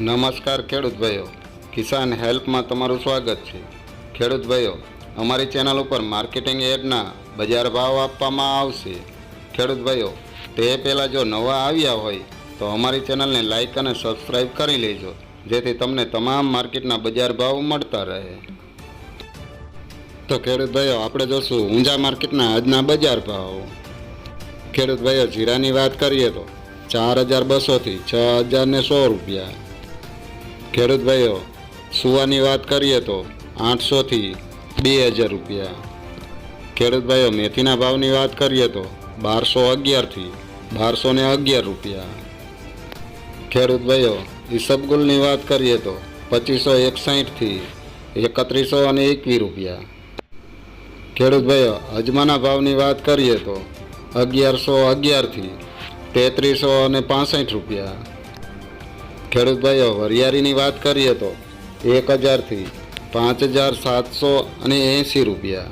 નમસ્કાર ખેડૂત ભાઈઓ, કિસાન હેલ્પમાં તમારું સ્વાગત છે। ખેડૂત ભાઈઓ, અમારી ચેનલ ઉપર માર્કેટિંગ એડના બજાર ભાવ આપવામાં આવશે। ખેડૂત ભાઈઓ, તે પહેલાં જો નવા આવ્યા હોય તો અમારી ચેનલને લાઇક અને સબસ્ક્રાઈબ કરી લેજો, જેથી તમને તમામ માર્કેટના બજાર ભાવ મળતા રહે। તો ખેડૂત ભાઈઓ, આપણે જોશું ઊંઝા માર્કેટના આજના બજાર ભાવ। ખેડૂત ભાઈઓ, જીરાની વાત કરીએ તો 4200 થી 60100 રૂપિયા। ખેડૂત ભાઈઓ, સુવાની વાત કરીએ તો 800 થી 2000 રૂપિયા। ખેડૂત ભાઈઓ, મેથીના ભાવની વાત કરીએ તો 1211 થી 1211 રૂપિયા। ખેડૂત ભાઈઓ, ઈસબગુલની વાત કરીએ તો 2561 થી 3121 રૂપિયા। ખેડૂત ભાઈઓ, અજમાના ભાવની વાત કરીએ તો 1111 થી 3365 રૂપિયા। ખેડૂત ભાઈઓ, વરિયાળીની વાત કરીએ તો 1000 થી 5780 રૂપિયા।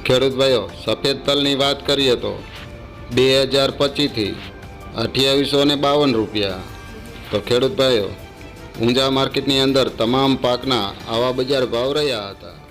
ખેડૂત ભાઈઓ, સફેદ તલની વાત કરીએ તો 2025 થી 2852 રૂપિયા। તો ખેડૂત ભાઈઓ, ઊંઝા માર્કેટની અંદર તમામ પાકના આવા બજાર ભાવ રહ્યા હતા।